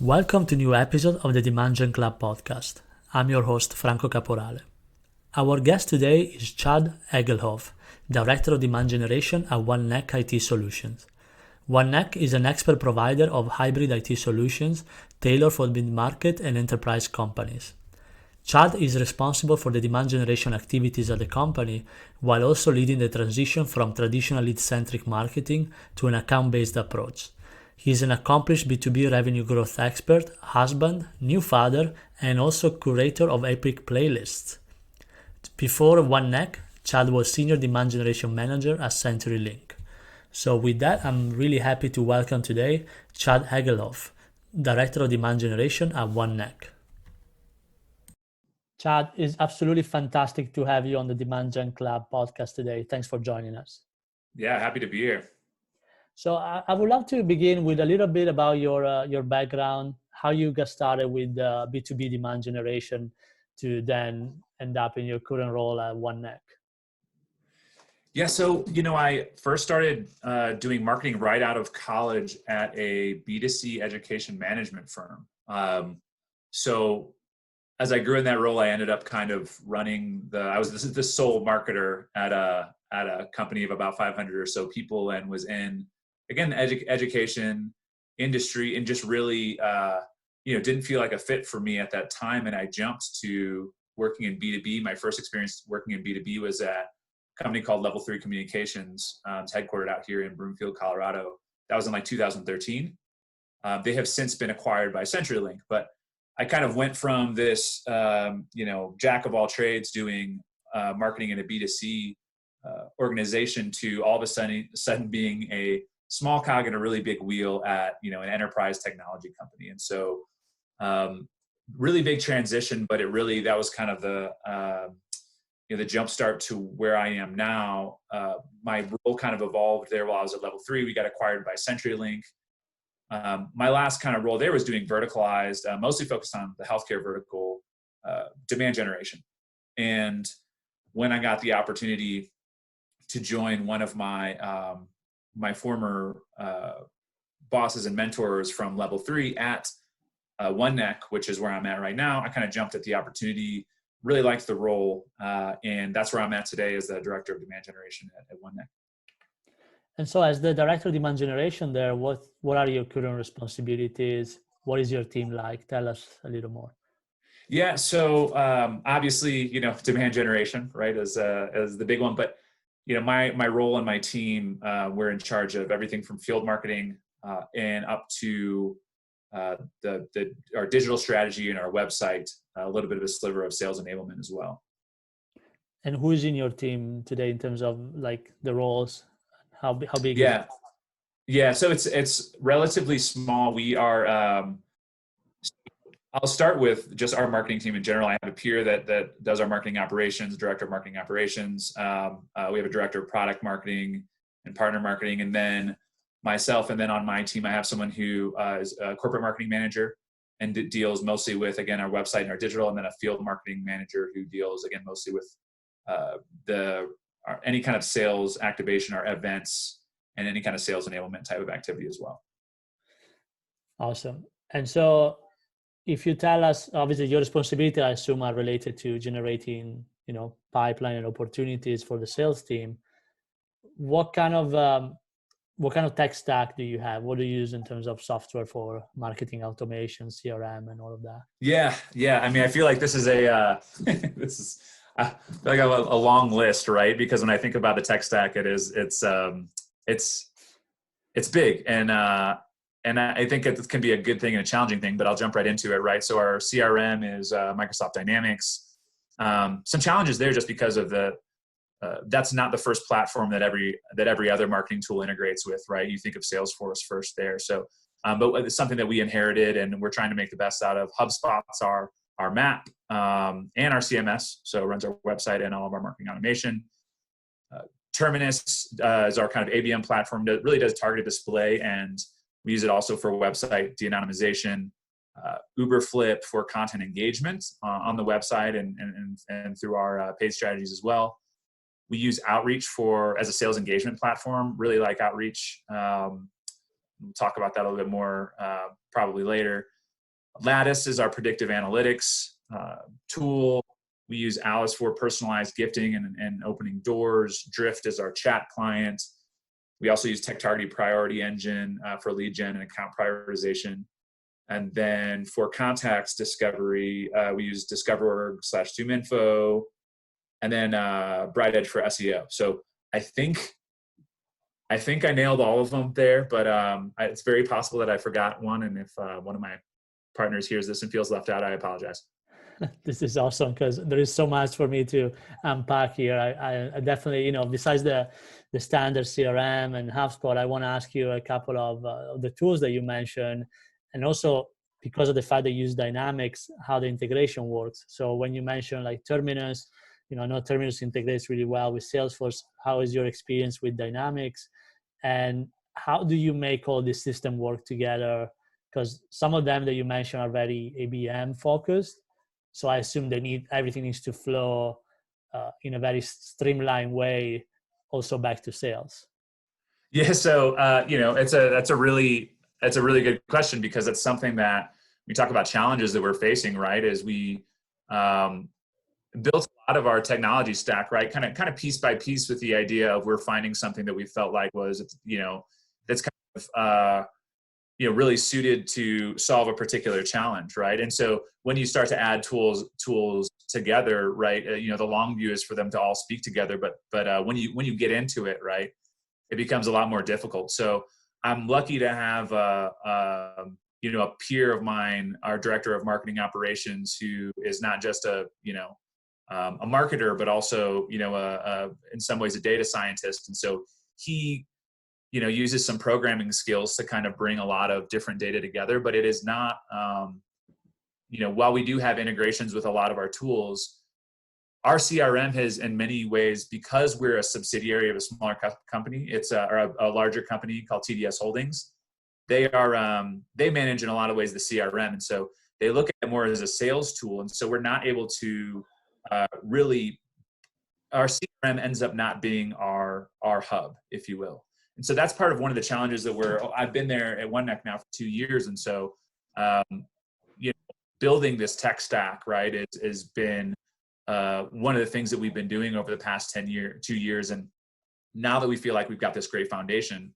Welcome to a new episode of the Demand Gen Club podcast. I'm your host, Franco Caporale. Our guest today is Chad Egelhoff, Director of Demand Generation at OneNeck IT Solutions. OneNeck is an expert provider of hybrid IT solutions tailored for mid-market and enterprise companies. Chad is responsible for the demand generation activities at the company while also leading the transition from traditional lead-centric marketing to an account-based approach. He is an accomplished B2B revenue growth expert, husband, new father, and also curator of epic playlists. Before OneNeck, Chad was Senior Demand Generation Manager at CenturyLink. So with that, I'm really happy to welcome today Chad Egelhoff, Director of Demand Generation at OneNeck. Chad, it's absolutely fantastic to have you on the Demand Gen Club podcast today. Thanks for joining us. Yeah, happy to be here. So I would love to begin with a little bit about your background, how you got started with B2B demand generation to then end up in your current role at OneNeck. Yeah, so, I first started doing marketing right out of college at a B2C education management firm. So as I grew in that role, I ended up kind of running I was the sole marketer at a company of about 500 or so people, and was in, again, the education industry, and just really, didn't feel like a fit for me at that time. And I jumped to working in B2B. My first experience working in B2B was at a company called Level 3 Communications. It's headquartered out here in Broomfield, Colorado. That was in like 2013. They have since been acquired by CenturyLink, but I kind of went from this, jack of all trades doing marketing in a B2C organization to all of a sudden being a small cog in a really big wheel at, an enterprise technology company. And so really big transition, but that was kind of the jumpstart to where I am now. My role kind of evolved there while I was at Level 3. We got acquired by CenturyLink. My last kind of role there was doing verticalized, mostly focused on the healthcare vertical, demand generation. And when I got the opportunity to join one of my former bosses and mentors from Level 3 at OneNeck, which is where I'm at right now, I kind of jumped at the opportunity, really liked the role, and that's where I'm at today as the Director of Demand Generation at OneNeck. And so as the Director of Demand Generation there, what are your current responsibilities? What is your team like? Tell us a little more. Yeah, so obviously, demand generation, right, as the big one. But my role and my team, we're in charge of everything from field marketing and up to our digital strategy and our website, a little bit of a sliver of sales enablement as well. And who's in your team today in terms of like the roles? How big is Yeah. it? Yeah, so it's relatively small. We are. I'll start with just our marketing team in general. I have a peer that does our marketing operations, director of marketing operations. We have a director of product marketing and partner marketing, and then myself. And then on my team, I have someone who is a corporate marketing manager and deals mostly with, again, our website and our digital, and then a field marketing manager who deals, again, mostly with any kind of sales activation or events and any kind of sales enablement type of activity as well. Awesome. And so if you tell us, obviously your responsibility, I assume, are related to generating, pipeline and opportunities for the sales team. What kind of tech stack do you have? What do you use in terms of software for marketing automation, CRM, and all of that? Yeah. I mean, I feel like this is I feel like I have a long list, right? Because when I think about the tech stack, it's big, and I think it can be a good thing and a challenging thing. But I'll jump right into it, right? So our CRM is Microsoft Dynamics. Some challenges there just because of that's not the first platform that every other marketing tool integrates with, right? You think of Salesforce first there. So, but it's something that we inherited, and we're trying to make the best out of. HubSpot's our map and our CMS, so it runs our website and all of our marketing automation. Terminus is our kind of ABM platform that really does targeted display, and we use it also for website de-anonymization. Uberflip for content engagement on the website and through our paid strategies as well. We use Outreach as a sales engagement platform. Really like Outreach. We'll talk about that a little bit more probably later. Lattice is our predictive analytics tool. We use Alice for personalized gifting and opening doors. Drift is our chat client. We also use TechTarget Priority Engine for lead gen and account prioritization. And then for contacts discovery, we use DiscoverOrg/ZoomInfo, and then BrightEdge for SEO. So I think I nailed all of them there, but it's very possible that I forgot one. And if one of my partners hears this and feels left out, I apologize. This is awesome because there is so much for me to unpack here. I definitely, besides the standard CRM and HubSpot, I want to ask you a couple of the tools that you mentioned, and also because of the fact that you use Dynamics, how the integration works. So when you mentioned like Terminus, I know Terminus integrates really well with Salesforce. How is your experience with Dynamics? And how do you make all this system work together? Because some of them that you mentioned are very ABM focused. So I assume everything needs to flow in a very streamlined way, also back to sales. Yeah, so that's a really good question, because it's something that we talk about challenges that we're facing, right? As we built a lot of our technology stack, right, kind of piece by piece, with the idea of we're finding something that we felt like was that's kind of really suited to solve a particular challenge, right? And so when you start to add tools together, right, the long view is for them to all speak together, but when you get into it, right, it becomes a lot more difficult. So I'm lucky to have a peer of mine, our director of marketing operations, who is not just a marketer, but also in some ways a data scientist. And so he uses some programming skills to kind of bring a lot of different data together. But it is not, while we do have integrations with a lot of our tools, our CRM has, in many ways, because we're a subsidiary of a smaller company, it's a larger company called TDS Holdings. They manage in a lot of ways the CRM. And so they look at it more as a sales tool. And so we're not able to really, our CRM ends up not being our hub, if you will. And so that's part of one of the challenges that I've been there at OneNeck now for 2 years. And so, building this tech stack, right, has been one of the things that we've been doing over the past 2 years. And now that we feel like we've got this great foundation,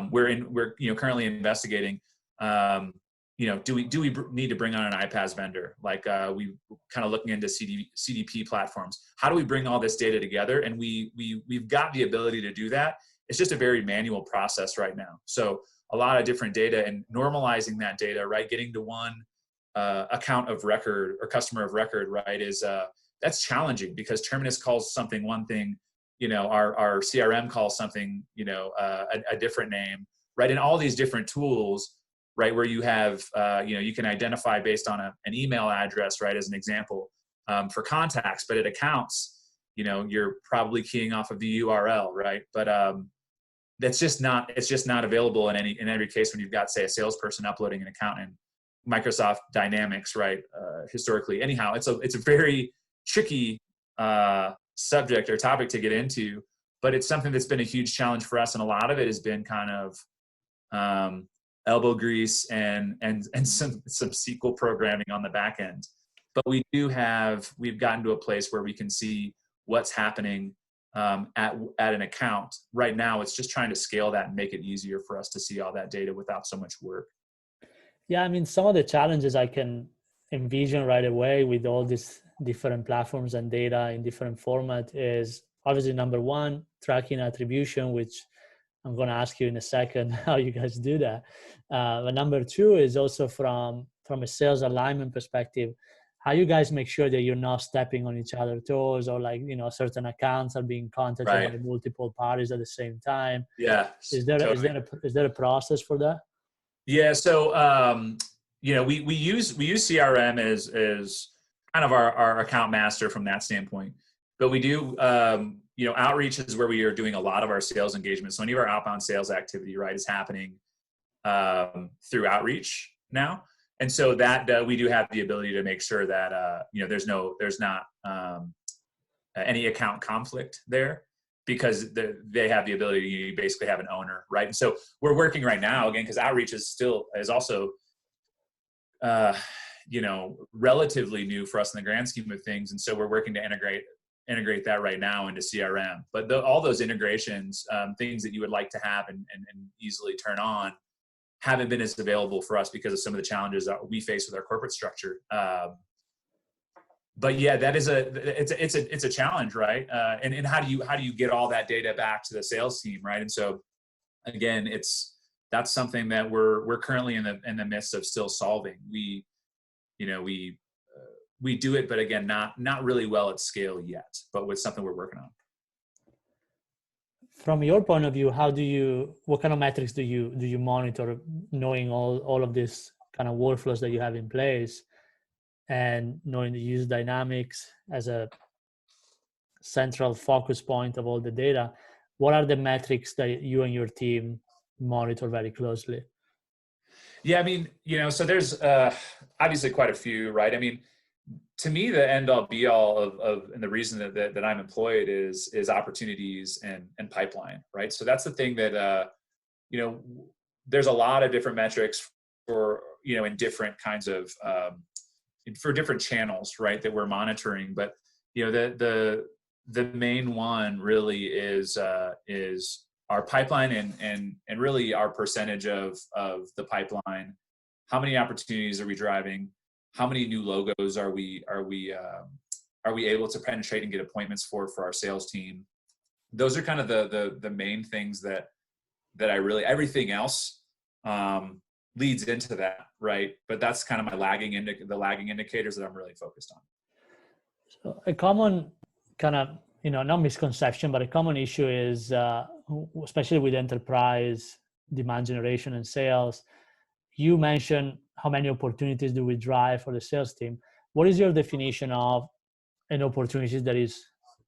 we're currently investigating, do we need to bring on an iPaaS vendor? Like we kind of looking into CDP platforms. How do we bring all this data together? And we've got the ability to do that. It's just a very manual process right now. So a lot of different data, and normalizing that data, right, getting to one account of record or customer of record, right, is that's challenging, because Terminus calls something one thing, our CRM calls something, a different name, right? And all these different tools, right, where you have, you can identify based on an email address, right, as an example, for contacts, but it accounts, you're probably keying off of the URL, right? But it's just not available in every case when you've got, say, a salesperson uploading an account in Microsoft Dynamics, right? Historically, anyhow, it's a very tricky subject or topic to get into, but it's something that's been a huge challenge for us, and a lot of it has been kind of elbow grease and some SQL programming on the back end. But we've gotten to a place where we can see what's happening at an account. Right now, it's just trying to scale that and make it easier for us to see all that data without so much work. Yeah, I mean, some of the challenges I can envision right away with all these different platforms and data in different format is obviously, number one, tracking attribution, which I'm going to ask you in a second how you guys do that. But number two is also from a sales alignment perspective, how you guys make sure that you're not stepping on each other's toes, or like, certain accounts are being contacted Right. by multiple parties at the same time. Yeah. Is there a process for that? Yeah. So, we use CRM as kind of our account master from that standpoint, but we do, outreach is where we are doing a lot of our sales engagement. So any of our outbound sales activity, right, is happening through outreach now. And so that we do have the ability to make sure that, there's not any account conflict there, because they have the ability to basically have an owner, right? And so we're working right now, again, because outreach is also relatively new for us in the grand scheme of things. And so we're working to integrate that right now into CRM. But all those integrations, things that you would like to have and easily turn on, haven't been as available for us because of some of the challenges that we face with our corporate structure. But yeah, it's a challenge, right? And how do you get all that data back to the sales team, right? And so again, that's something that we're currently in the midst of still solving. We do it, but again, not really well at scale yet, but with something we're working on. From your point of view, what kind of metrics do you monitor, knowing all of this kind of workflows that you have in place, and knowing the use dynamics as a central focus point of all the data? What are the metrics that you and your team monitor very closely? Yeah, I mean, so there's obviously quite a few, right? I mean, to me, the end all be all of and the reason that I'm employed is opportunities and pipeline, right? So that's the thing that there's a lot of different metrics for in different kinds of for different channels, right, that we're monitoring. But the main one really is our pipeline and really our percentage of the pipeline. How many opportunities are we driving? How many new logos are we able to penetrate and get appointments for our sales team? Those are kind of the main things that I really, everything else leads into that, right? But that's kind of my lagging indicators that I'm really focused on. So a common kind of, not misconception, but a common issue is, especially with enterprise demand generation and sales, you mentioned how many opportunities do we drive for the sales team. What is your definition of an opportunity that is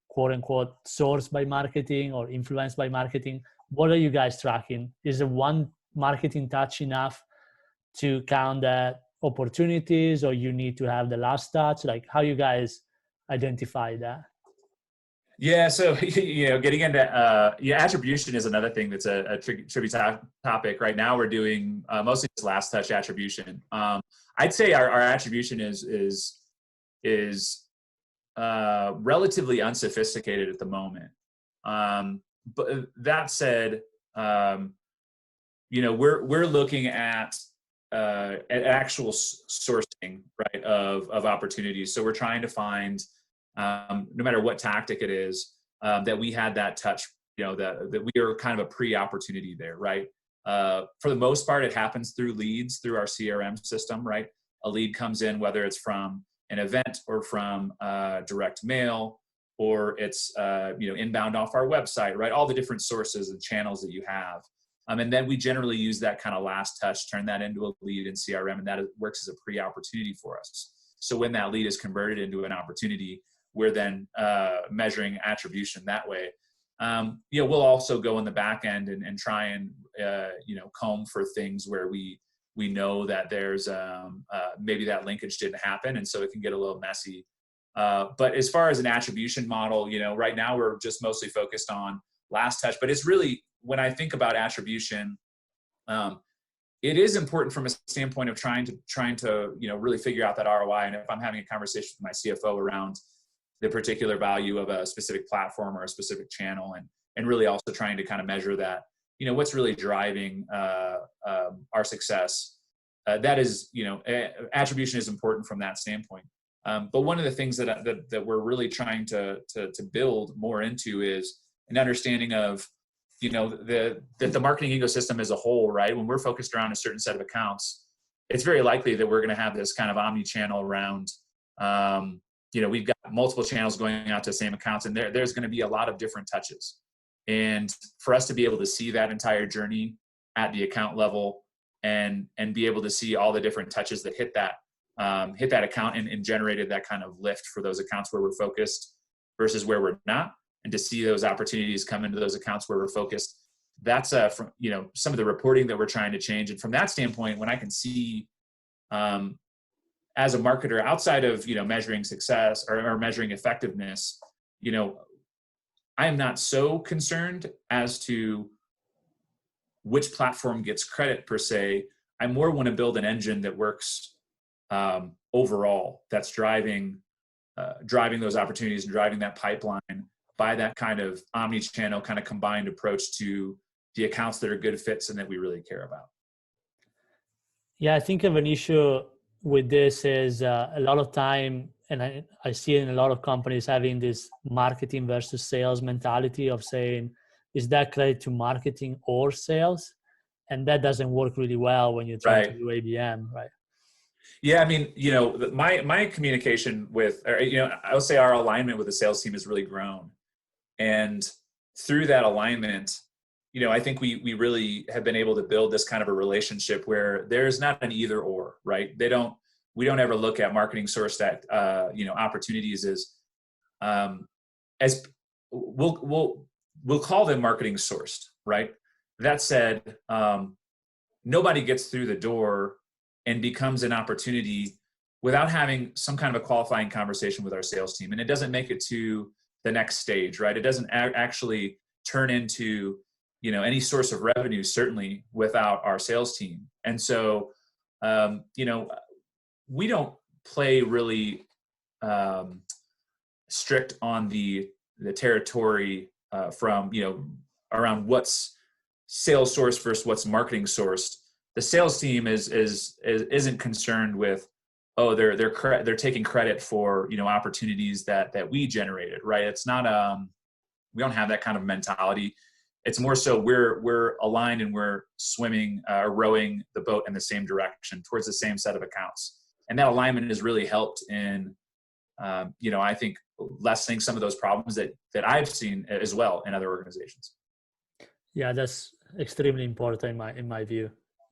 quote unquote sourced by marketing or influenced by marketing? What are you guys tracking? Is there one marketing touch enough to count that opportunities, or you need to have the last touch? Like, how you guys identify that? Yeah, so getting into attribution is another thing that's a tricky topic. Right now, we're doing mostly this last touch attribution. I'd say our attribution is relatively unsophisticated at the moment. But that said, we're looking at actual sourcing, right, of opportunities. So we're trying to find, no matter what tactic it is, that we had that touch, that we are kind of a pre-opportunity there, right? For the most part, it happens through leads, through our CRM system, right? A lead comes in, whether it's from an event or from direct mail, or it's inbound off our website, right? All the different sources and channels that you have. And then we generally use that kind of last touch, turn that into a lead in CRM, and that works as a pre-opportunity for us. So when that lead is converted into an opportunity, we're then measuring attribution that way. We'll also go in the back end and try and comb for things where we know that there's maybe that linkage didn't happen, and so it can get a little messy. But as far as an attribution model, right now we're just mostly focused on last touch. But it's really, when I think about attribution, it is important from a standpoint of trying to really figure out that ROI. And if I'm having a conversation with my CFO around the particular value of a specific platform or a specific channel, and really also trying to kind of measure that, what's really driving our success. That is, attribution is important from that standpoint. But one of the things that we're really trying to build more into is an understanding of, the marketing ecosystem as a whole, right? When we're focused around a certain set of accounts, it's very likely that we're going to have this kind of omni-channel around, we've got multiple channels going out to the same accounts, and there's going to be a lot of different touches. And for us to be able to see that entire journey at the account level and be able to see all the different touches that hit that account and generated that kind of lift for those accounts where we're focused versus where we're not, and to see those opportunities come into those accounts where we're focused, that's from some of the reporting that we're trying to change. And from that standpoint, when I can see as a marketer, outside of measuring success or measuring effectiveness, I am not so concerned as to which platform gets credit per se. I more want to build an engine that works overall that's driving those opportunities and driving that pipeline by that kind of omni-channel kind of combined approach to the accounts that are good fits and that we really care about. Yeah, I think of an issue with this is a lot of time, and I see it in a lot of companies having this marketing versus sales mentality of saying, is that credit to marketing or sales? And that doesn't work really well when you're trying to Right. do ABM, right? Yeah, I mean, my communication with, I would say our alignment with the sales team has really grown. And through that alignment, I think we really have been able to build this kind of a relationship where there's not an either or, right? We don't ever look at marketing sourced opportunities as we'll call them marketing sourced, right? That said, nobody gets through the door and becomes an opportunity without having some kind of a qualifying conversation with our sales team. And it doesn't make it to the next stage, right? It doesn't actually turn into, any source of revenue, certainly without our sales team. And so, we don't play really strict on the territory from, around what's sales sourced versus what's marketing sourced. The sales team isn't concerned with, oh, they're taking credit for opportunities that we generated, right? It's not we don't have that kind of mentality. It's more so we're aligned and we're swimming or rowing the boat in the same direction towards the same set of accounts, and that alignment has really helped in I think lessening some of those problems that I've seen as well in other organizations. Yeah, that's extremely important in my view.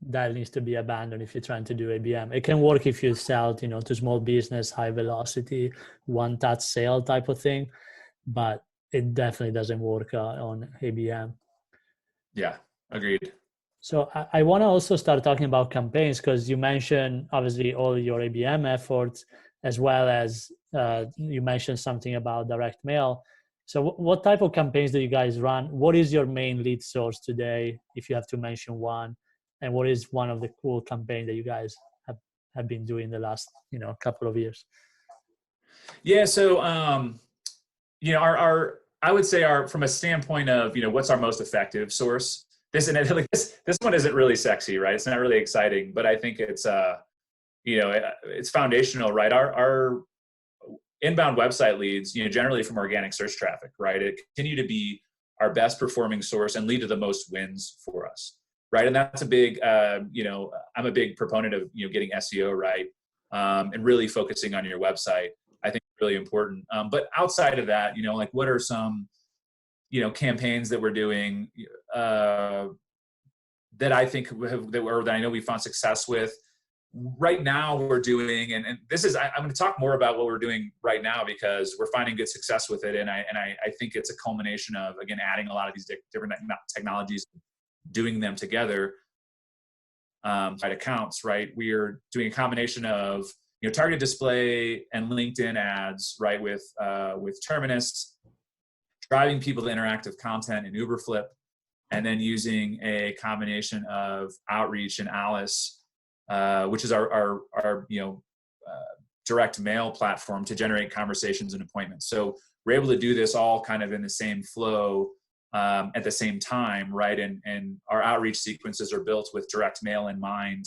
That needs to be abandoned if you're trying to do ABM. It can work if you sell, to small business, high velocity, one touch sale type of thing, but it definitely doesn't work on ABM. Yeah, agreed. So I want to also start talking about campaigns, because you mentioned obviously all your ABM efforts, as well as you mentioned something about direct mail. So what type of campaigns do you guys run? What is your main lead source today, if you have to mention one? And what is one of the cool campaigns that you guys have been doing the last, couple of years? Yeah. So, our I would say from a standpoint of, what's our most effective source? This one isn't really sexy, right? It's not really exciting, but I think it's, it's foundational, right? Our inbound website leads, generally from organic search traffic, right? It continue to be our best performing source and lead to the most wins for us, right? And that's a big, I'm a big proponent of, getting SEO right, and really focusing on your website. I think it's really important. But outside of that, like what are some, campaigns that we're doing that I think that I know we found success with. Right now we're doing, and this is, I'm going to talk more about what we're doing right now because we're finding good success with it. And I think it's a culmination of, again, adding a lot of these different technologies, doing them together, right accounts, right? We are doing a combination of, targeted display and LinkedIn ads, right? With Terminus, driving people to interactive content in Uberflip, and then using a combination of outreach and Alice, which is our direct mail platform to generate conversations and appointments. So we're able to do this all kind of in the same flow at the same time, right? And our outreach sequences are built with direct mail in mind.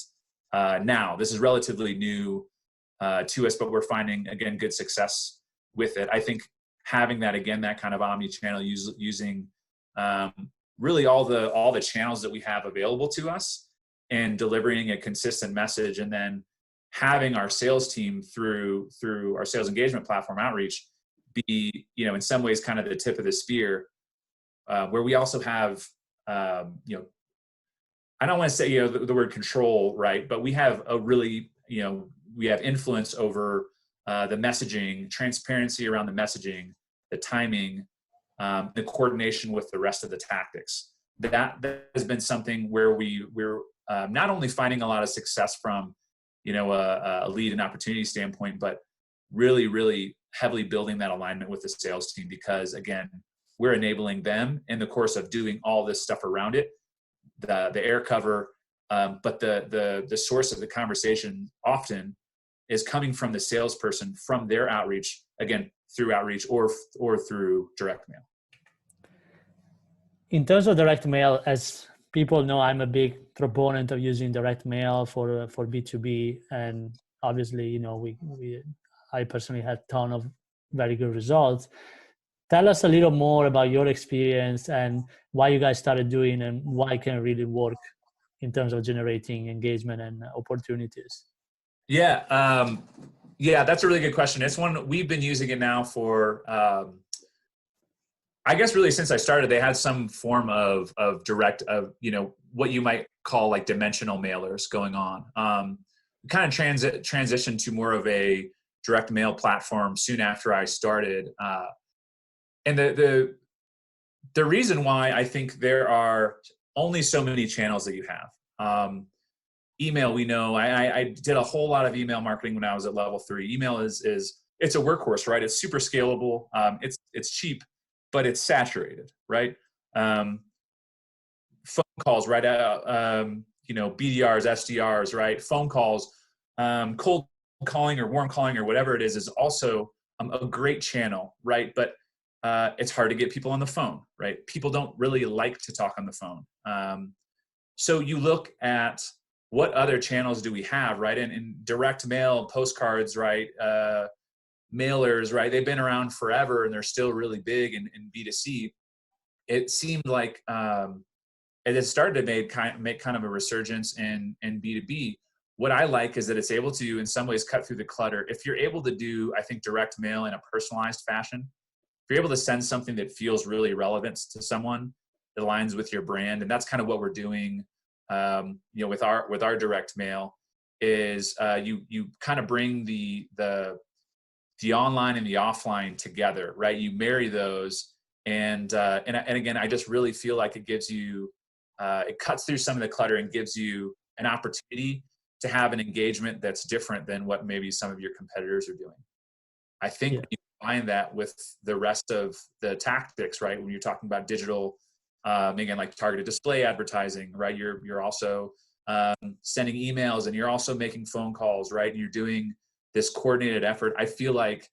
Now, this is relatively new to us, but we're finding, again, good success with it. I think having that, again, that kind of omni-channel using really all the channels that we have available to us, and delivering a consistent message, and then having our sales team through our sales engagement platform outreach be, in some ways kind of the tip of the spear, where we also have, I don't want to say, the word control, right? But we have a really, we have influence over the messaging, transparency around the messaging, the timing, the coordination with the rest of the tactics. That has been something where we're not only finding a lot of success from, a lead and opportunity standpoint, but really, really heavily building that alignment with the sales team, because again, we're enabling them in the course of doing all this stuff around it, the air cover, but the source of the conversation often is coming from the salesperson from their outreach, again, through outreach or through direct mail. In terms of direct mail, as people know, I'm a big proponent of using direct mail for B2B, and obviously, you know, I personally had a ton of very good results. Tell us a little more about your experience and why you guys started doing and why it can really work in terms of generating engagement and opportunities. Yeah, that's a really good question. It's one we've been using it now for. I guess really since I started, they had some form of direct, of, you know, what you might call like dimensional mailers going on. Kind of transitioned to more of a direct mail platform soon after I started. And the reason why I think there are only so many channels that you have. Email, we know, I did a whole lot of email marketing when I was at level 3. Email is it's a workhorse, right? It's super scalable. It's cheap, but it's saturated, right? Phone calls, right? You know, BDRs, SDRs, right? Phone calls, cold calling or warm calling or whatever it is also a great channel, right? But it's hard to get people on the phone, right? People don't really like to talk on the phone. So you look at what other channels do we have, right? And in direct mail, postcards, right? Mailers, right? They've been around forever and they're still really big in B2C. It seemed like it had started to make kind of a resurgence in B2B. What I like is that it's able to, in some ways, cut through the clutter. If you're able to do, I think, direct mail in a personalized fashion, if you're able to send something that feels really relevant to someone, that aligns with your brand, and that's kind of what we're doing, you know, with our direct mail, is you kind of bring the online and the offline together, right? You marry those, and again, I just really feel like it gives you, it cuts through some of the clutter and gives you an opportunity to have an engagement that's different than what maybe some of your competitors are doing. I think when you combine that with the rest of the tactics, right? When you're talking about digital, again, like targeted display advertising, right? You're also sending emails, and you're also making phone calls, right? And you're doing this coordinated effort. I feel like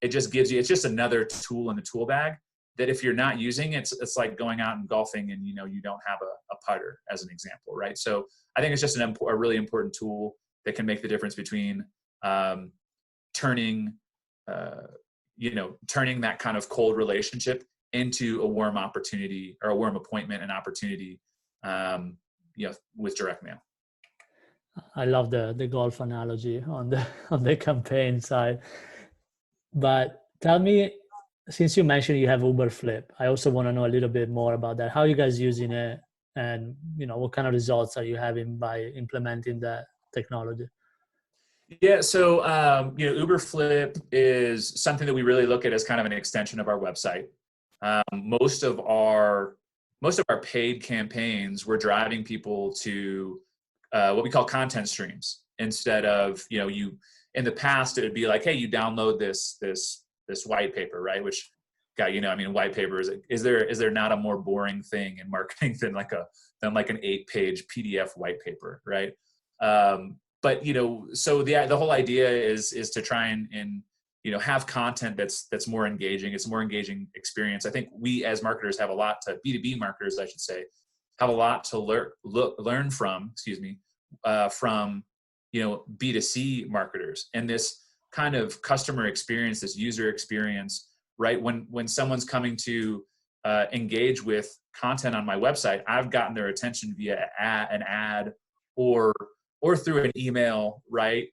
it just gives you, it's just another tool in the tool bag that if you're not using, it's like going out and golfing and, you know, you don't have a putter, as an example, right? So I think it's just a really important tool that can make the difference between turning that kind of cold relationship into a warm opportunity, or a warm appointment and opportunity, you know, with direct mail. I love the golf analogy on the campaign side. But tell me, since you mentioned you have Uber Flip, I also want to know a little bit more about that. How are you guys using it, and, you know, what kind of results are you having by implementing that technology? Yeah, so you know, Uber Flip is something that we really look at as kind of an extension of our website. Most of our paid campaigns, we're driving people to what we call content streams, instead of, you know, in the past it would be like, hey, you download this white paper, right? Which, God, you know, I mean, white paper is there not a more boring thing in marketing than like an 8-page PDF white paper, right? But, you know, so the whole idea is to try and you know, have content that's more engaging. It's a more engaging experience. I think we as marketers have a lot to, B2B marketers, I should say, have a lot to learn from, from, you know, B2C marketers, and this kind of customer experience, this user experience, right? When someone's coming to engage with content on my website, I've gotten their attention via an ad or through an email, right?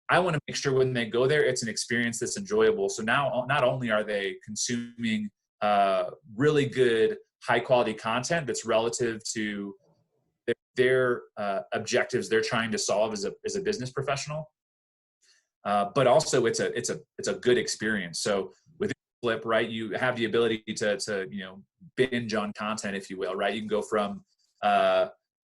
I want to make sure when they go there, it's an experience that's enjoyable. So now, not only are they consuming really good, high quality content that's relative to their objectives they're trying to solve as a business professional, but also it's a good experience. So with Flip, right, you have the ability to you know, binge on content, if you will, right? You can go from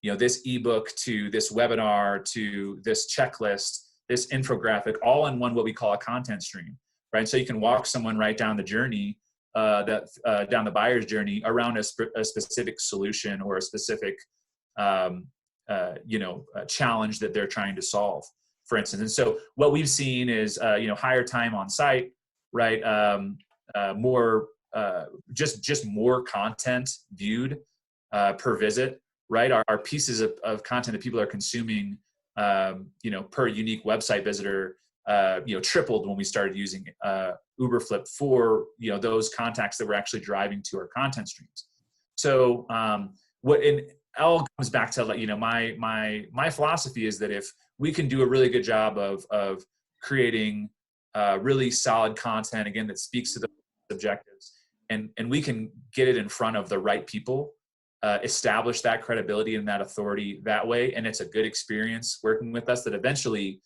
you know, this ebook to this webinar to this checklist, this infographic, all in one, what we call a content stream, right? So you can walk someone right down the journey, down the buyer's journey around a specific solution or a specific, you know, challenge that they're trying to solve. for instance. And so what we've seen is, higher time on site, right? More, just more content viewed per visit, right? Our pieces of content that people are consuming, per unique website visitor, tripled when we started using Uberflip for, those contacts that were actually driving to our content streams. So it all comes back to, my philosophy is that if we can do a really good job of creating really solid content, again, that speaks to the objectives, and we can get it in front of the right people, establish that credibility and that authority that way, and it's a good experience working with us, that eventually,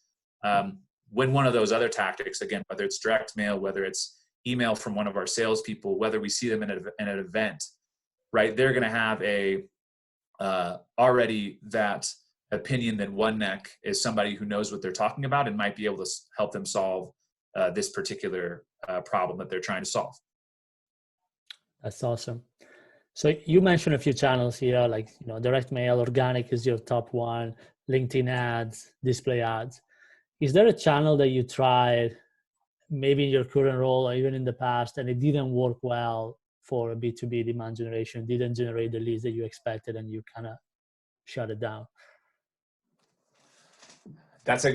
when one of those other tactics, again, whether it's direct mail, whether it's email from one of our salespeople, whether we see them in an event, right, they're going to have already that opinion that OneNeck is somebody who knows what they're talking about and might be able to help them solve this particular problem that they're trying to solve. That's awesome. So you mentioned a few channels here, like, direct mail, organic is your top one, LinkedIn ads, display ads. Is there a channel that you tried maybe in your current role or even in the past and it didn't work well for a B2B demand generation, didn't generate the leads that you expected and you kind of shut it down? That's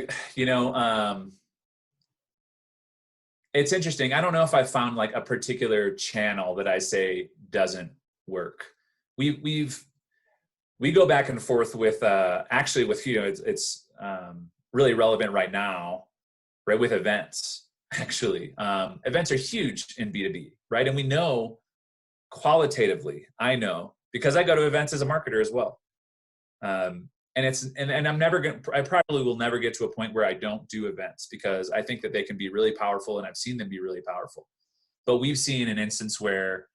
it's interesting. I don't know if I found like a particular channel that I say doesn't work. We go back and forth with actually with, it's really relevant right now, right, with events. Actually, events are huge in B2B, right? And we know qualitatively, I know, because I go to events as a marketer as well. And I'm never going to, I probably will never get to a point where I don't do events, because I think that they can be really powerful, and I've seen them be really powerful. But we've seen an instance where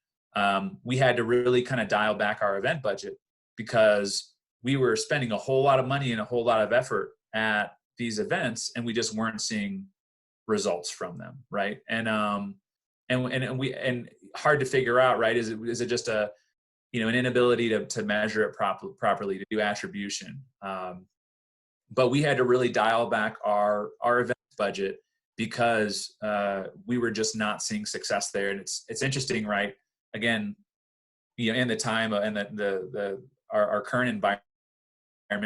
we had to really kind of dial back our event budget because we were spending a whole lot of money and a whole lot of effort at these events, and we just weren't seeing results from them, right? And hard to figure out, right? Is it just an inability to measure it properly, to do attribution? But we had to really dial back our event budget because we were just not seeing success there. And it's interesting, right? Again, in the time and our current environment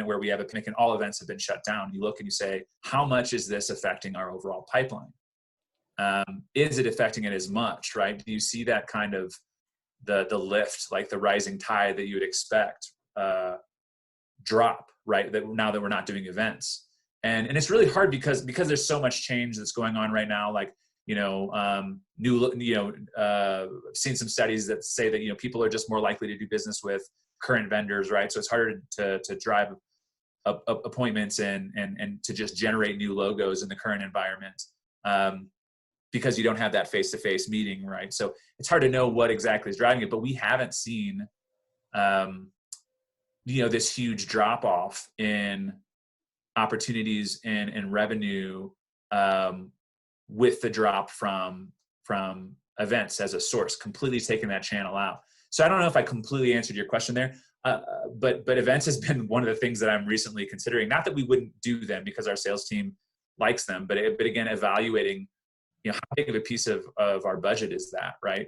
where we have a panic and all events have been shut down, you look and you say, how much is this affecting our overall pipeline? Is it affecting it as much, right? Do you see that kind of the lift, like the rising tide that you would expect, drop, right? That now that we're not doing events, and it's really hard because there's so much change that's going on right now. Like, I've seen some studies that say that, people are just more likely to do business with current vendors, right? So it's harder to drive appointments and to just generate new logos in the current environment. Because you don't have that face-to-face meeting, right? So it's hard to know what exactly is driving it, but we haven't seen, this huge drop-off in opportunities and revenue with the drop from events as a source, completely taking that channel out. So I don't know if I completely answered your question there, but events has been one of the things that I'm recently considering. Not that we wouldn't do them because our sales team likes them, but again, evaluating, how big of a piece of our budget is that, right?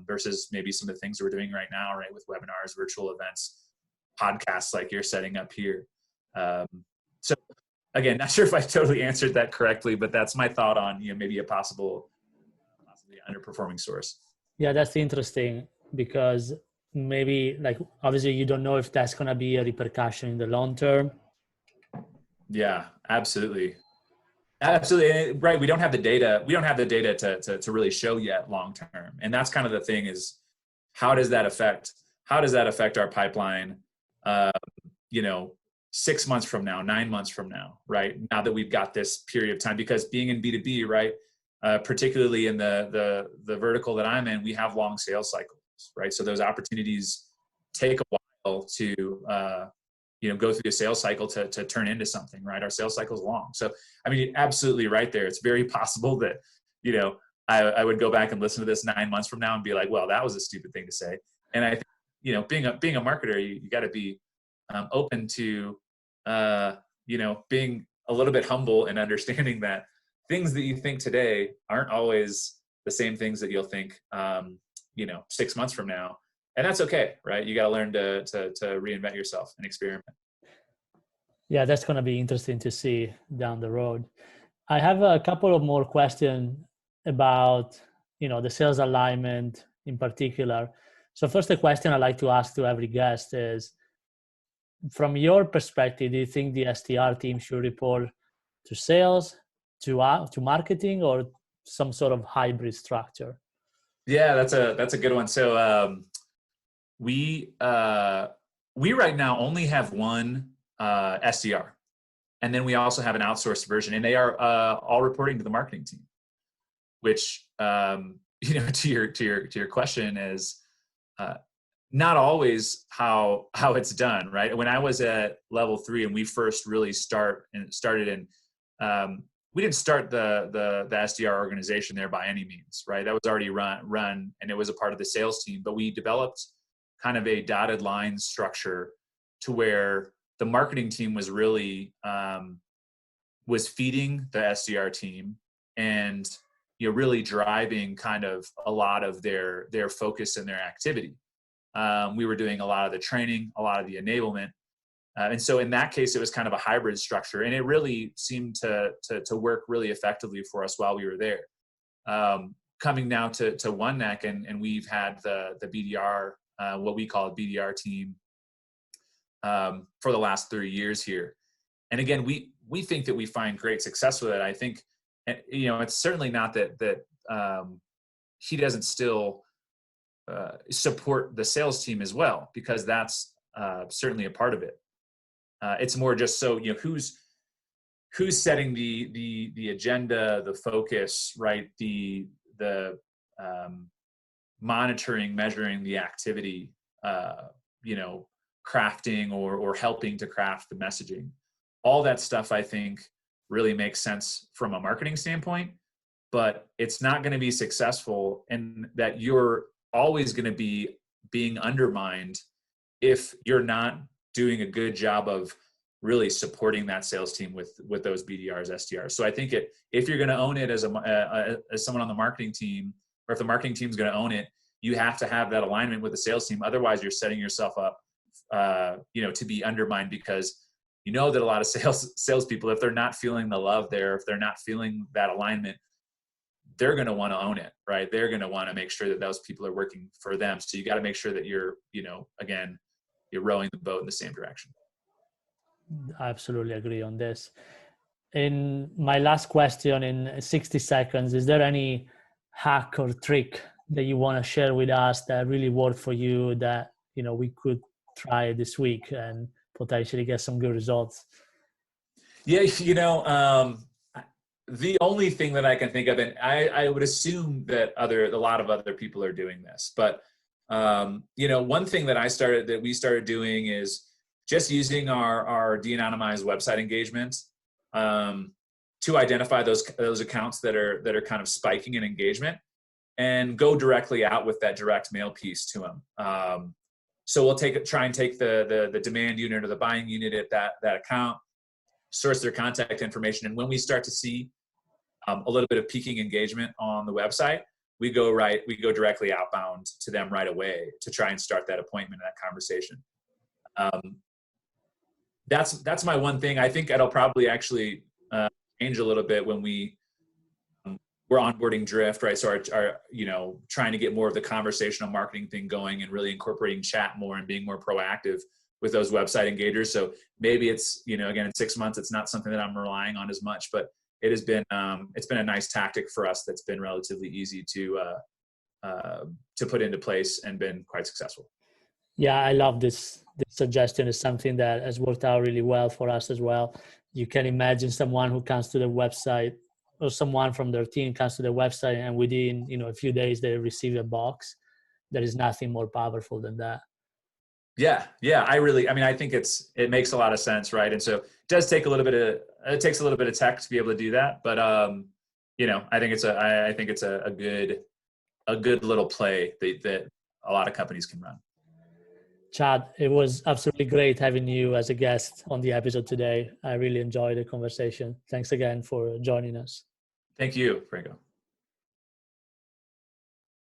Versus maybe some of the things we're doing right now, right? With webinars, virtual events, podcasts like you're setting up here. So again, not sure if I totally answered that correctly, but that's my thought on, maybe a possibly underperforming source. Yeah, that's interesting because maybe, like, obviously you don't know if that's going to be a repercussion in the long term. Yeah, absolutely. Absolutely. Right. We don't have the data. We don't have the data to really show yet long term. And that's kind of the thing is, how does that affect our pipeline, 6 months from now, 9 months from now, right? Now that we've got this period of time, because being in B2B, right, particularly in the vertical that I'm in, we have long sales cycles, right? So those opportunities take a while to, go through the sales cycle to turn into something, right? Our sales cycle is long. So, I mean, absolutely right there. It's very possible that, I would go back and listen to this 9 months from now and be like, well, that was a stupid thing to say. And I think, being a marketer, you got to be open to, being a little bit humble and understanding that things that you think today aren't always the same things that you'll think, 6 months from now. And that's okay, right? You got to learn to reinvent yourself and experiment. Yeah, that's going to be interesting to see down the road. I have a couple of more questions about, the sales alignment in particular. So first, the question I like to ask to every guest is, from your perspective, do you think the SDR team should report to sales, to marketing, or some sort of hybrid structure? Yeah, that's a good one. So we right now only have one SDR, and then we also have an outsourced version, and they are all reporting to the marketing team. Which to your question is not always how it's done, right? When I was at level 3 and we first really started, and we didn't start the SDR organization there by any means, right? That was already run, and it was a part of the sales team. But we developed kind of a dotted line structure to where the marketing team was really was feeding the SDR team and really driving kind of a lot of their focus and their activity. We were doing a lot of the training, a lot of the enablement. And so in that case, it was kind of a hybrid structure, and it really seemed to work really effectively for us while we were there. Coming now to OneNeck, and we've had the BDR, what we call a BDR team, for the last 3 years here. And again, we think that we find great success with it. I think, it's certainly not that he doesn't still support the sales team as well, because that's certainly a part of it. It's more just so who's setting the agenda, the focus, right? The monitoring, measuring the activity, crafting or helping to craft the messaging. All that stuff, I think, really makes sense from a marketing standpoint, but it's not going to be successful, and that you're always going to be being undermined if you're not doing a good job of really supporting that sales team with those BDRs, SDRs. So I think if you're going to own it as someone on the marketing team, or if the marketing team is going to own it, you have to have that alignment with the sales team. Otherwise, you're setting yourself up, to be undermined, because that a lot of salespeople, if they're not feeling the love there, if they're not feeling that alignment, they're going to want to own it, right? They're going to want to make sure that those people are working for them. So you got to make sure that you're, again, you're rowing the boat in the same direction. I absolutely agree on this. In my last question, in 60 seconds, is there any hack or trick that you want to share with us that really worked for you, that, we could try this week and potentially get some good results? Yeah, the only thing that I can think of, and I would assume that a lot of other people are doing this, but one thing that we started doing is just using our de-anonymized website engagements to identify those accounts that are kind of spiking in engagement, and go directly out with that direct mail piece to them. So we'll try and take the demand unit or the buying unit at that account, source their contact information, and when we start to see a little bit of peaking engagement on the website, we go directly outbound to them right away to try and start that appointment and that conversation. That's my one thing. I think it'll probably actually change a little bit when we're onboarding Drift, right? So our trying to get more of the conversational marketing thing going, and really incorporating chat more and being more proactive with those website engagers. So maybe it's, again, in 6 months, it's not something that I'm relying on as much, but it has been, it's been a nice tactic for us that's been relatively easy to put into place and been quite successful. Yeah, I love this. This suggestion is something that has worked out really well for us as well. You can imagine someone who comes to the website, or someone from their team comes to the website, and within, a few days they receive a box. There is nothing more powerful than that. Yeah. I think it makes a lot of sense, right? And so it does take it takes a little bit of tech to be able to do that. But, I think it's a good little play that a lot of companies can run. Chad, it was absolutely great having you as a guest on the episode today. I really enjoyed the conversation. Thanks again for joining us. Thank you, Franco.